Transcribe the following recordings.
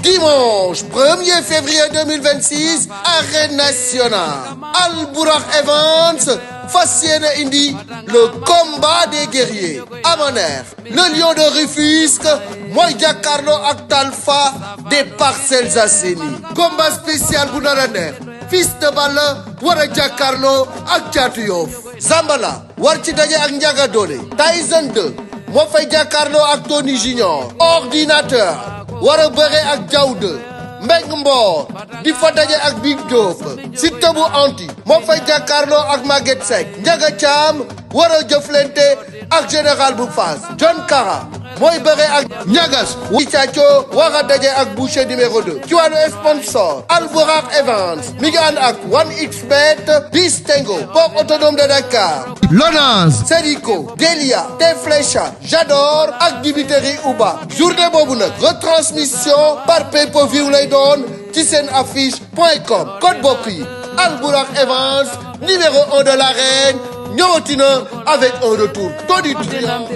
Dimanche 1er février 2026 Arène Nationale Albourakh Events fas yéene indi le combat des guerriers Amaner le lion de Rufisque mooy jàkkaarloo ak Talfa des Parcelles Assainies combat spécial bu nar a neex Fils de Balla war a jàkkaarloo ak Caatu Yoff Zambala war ci daje ak Ndiaga Dolé Tyson 2 moo fay jàkkaarloo ak Tony Junior ordinateur war a bëre ak Diaw 2 Mbeng Mboor di fa daje ak Big Diop Siteu bu anti moo fay jàkkaarloo ak Maguette Seck Ndiaga Thiam war a jëflante ak général bu Fass John Kara mooy bëre ak Ñagas wi Thiacho war a daje ak Boucher numéro 2 ci wàllu sponsor Albourakh Events mi ngi ànd ak 1xBet Distingo Port autonome de Dakar Lonase Serico Delia Teflecha Jador ak dibiteri Uba journée boobu nag retransmission par pay-per-view lay doon ci seen affiche.com code bokk yi Albourakh Events numéro 1 de l'arène ñëwati na avec un retour tonitruant.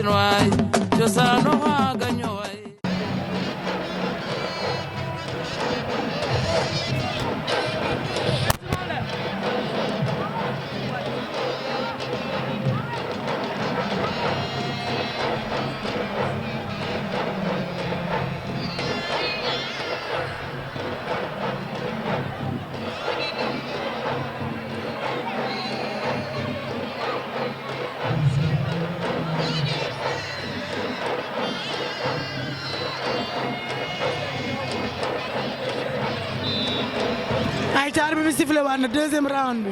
Arbitre bi sifflé waat na deuxième round bi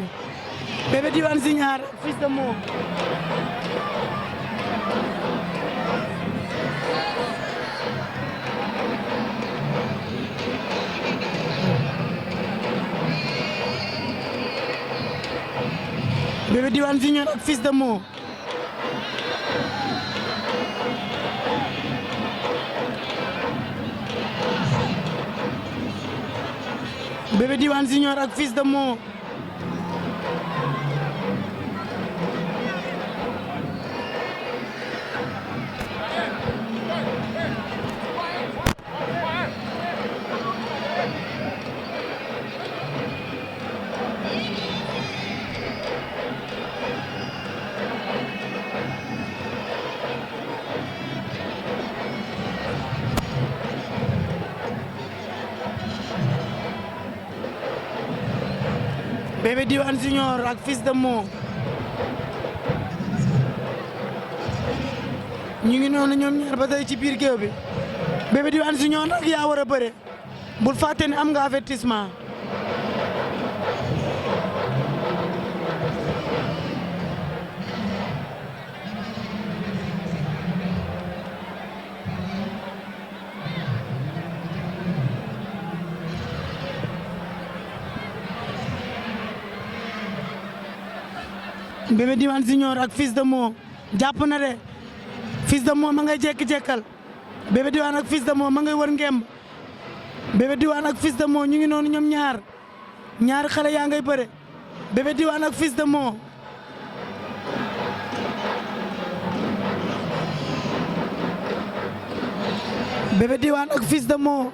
Bébé Dywane Junior Fils de Mo Bébé Dywane Junior ak Fils de Mo Bébé Dywane Junior ak Fils de Mo Bébé Dywane Junior ak Fils de Mo ñu ngi noonu ñoom ñaar ba tey ci biir géew bi Bébé Dywane Junior nag yaa war a bëre bul fàtte ne am nga avertissement Bébé Dywane Junior ak Fils de Mo jàpp na de Fils de Mo ma ngay jekki-jekkal Bébé Dywane ak Fils de Mo ma ngay wër ngemb Bébé Dywane ak Fils de Mo ñu ngi noonu ñoom ñaari xale yaa ngay bëre Bébé Dywane ak Fils de Mo Bébé Dywane ak Fils de Mo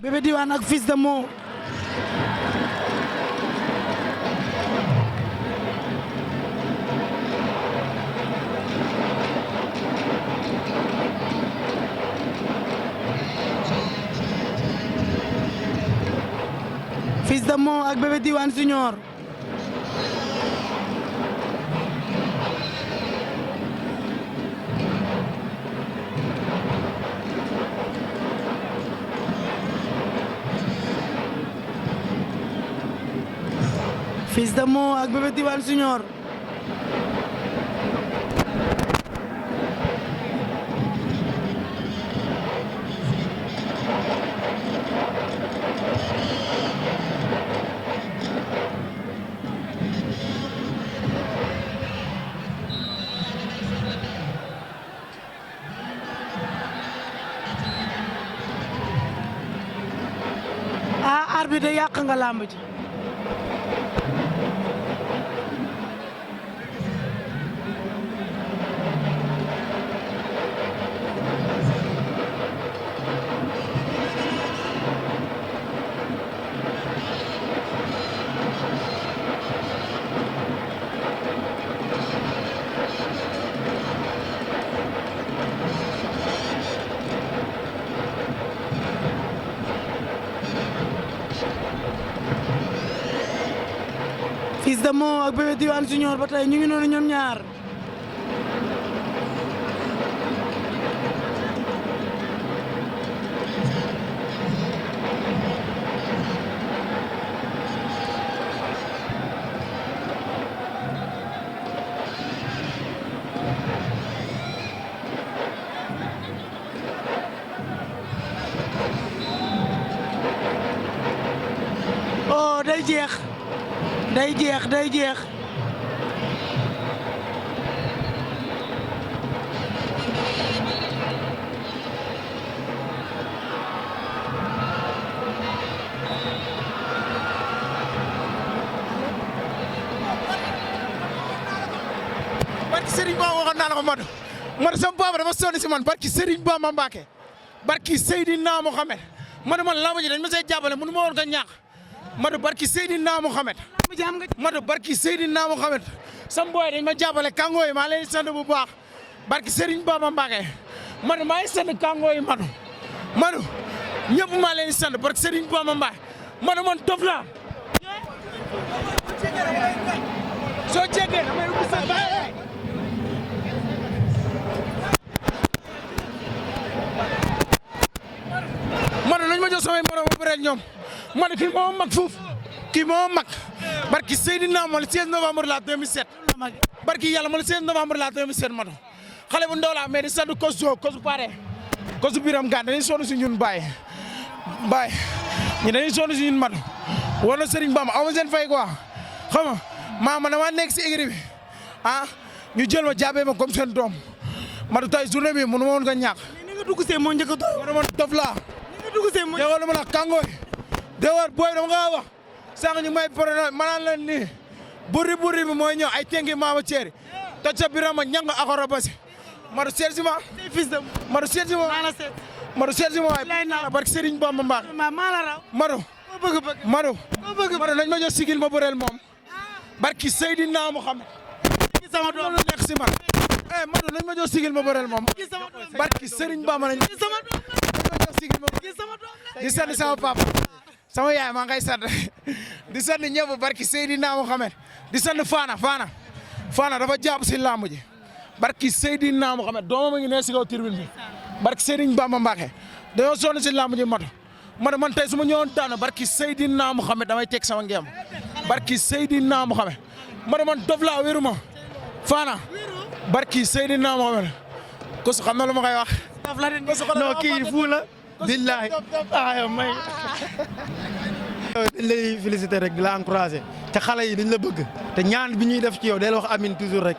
Bébé Dywane ak Fils de Mo Fils de Mo ak Bébé Dywane Junior Fils de Mo ak Bébé Dywane Junior arbitre yàq nga làmb ji Fils de Mo ak Bébé Dywane Junior ba tey ñu ngi noonu ñoom ñaar. oh day jeex day jeex day jeex. barki Serigne Ba waxoon naa la ko Modou sama papa dafa sonn si man barki Serigne Ba ma Mbacke barki Seydina Mohamed man lamb ji dañ ma see jàppale mënu ma woon ko ñàkk Modou barki Seydina Mohamed Modou barki Seydina Mohamed sam booy dañ ma jàppale kango yi maa leen di sant bu baax barki Serigne Ba ma Mbacke Modou maa ngi sant kango yi Modou ñëpp maa leen di sant barki Serigne Ba ma Mbacke man dof laa soo jéggee damay ubbi sa baay nañ ma jox samay morom ba pare ñoom man kii moo mag foofu kii moo mag barki Seydina mo le 16 novembre la 2007 barki yàlla mo le 16 novembre la 2007 man xale bu ndaw la mais di sant kosu pare kosu biram gan dañuy sonn si ñun baay ñu dañuy sonn si ñun man war na Serigne Bamba aw ma seen fay quoi xam nga man dama nekk si écurie bi ñu jël ma jàppee ma comme seen doom man tey journée bi mënu ma woon nga ñàkk ni nga dugg see moo njëkk a doon man dof laa déwal ma la kangoy déwal booy dama nga wax sànq ñu may problème manaan leen nii buri bi mooy ñëw ay tengi maama ceeri toj sa birama ñang akoro basi madu seet si ma madu seet si ma waaye barke Serigne Bamba Mbacke madu nañ ma jox sigil ma bëreel moom barke Seydina Muhammad sama doom lu nekk si man madu nañ ma jox sigil ma bëreel moom barke Serigne Bamba nañ di sant sama papa sama yaay maa ngay sant di sant ñëpp barki Seydina Mohamed di sant Fana dafa jàpp si lamb ji barki Seydina Mohamed doomam a ngi ne si kaw tribune bi barki Serigne Bamba Mbacke dañoo sonn si lamb ji man tey su ma ñëwoon daana barki Seydina Mohamed damay teg sama ngem barki Seydina Mohamed man dof laa wéru ma Fana barki Seydina Mohamed ko su xam na lu ma koy wax non kii fu la billahi may dañ lay féliciter rek di la encourager te xale yi dañ la bëgg te ñaan bi ñuy def ci yow day la wax amin toujours rek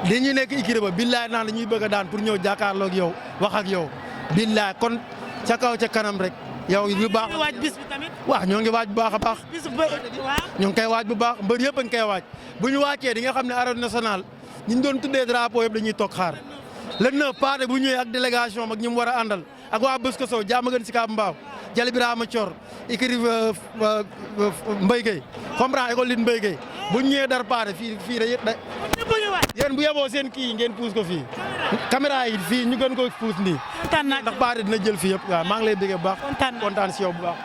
dañuy nekk écurie ba billahi naan dañuy bëgg a daan pour ñëw jàkkaarloo ak yow wax ak yow billahi kon ca kaw ca kanam rek yow lu baax waaj bis bi tamit waaw ñoo ngi waaj bu baax a baax ñoo ngi koy waaj bu baax mbër yëpp a ngi koy waaj bu ñu wàccee di nga xam ne arène nationale ñu doon tuddee drapeau yëpp dañuy toog xaar le 9 paate bu ñëwee ak délégation ak ñi mu war a àndal ak waa bés ko sow jàmm gën si Kaab Mbaaw Jali Birama Thior écurie Mbaye Gueye comprend école lit Mbaye Gueye bu ñëwee dar paate fii da yéen bu yeboo seen kii yi ngeen puus ko fii caméra yi fii ñu gën ko puus nii ndax paate dina jël fii yëpp waaw maa ngi lay bëggee bu baax kontaan si yow bu baax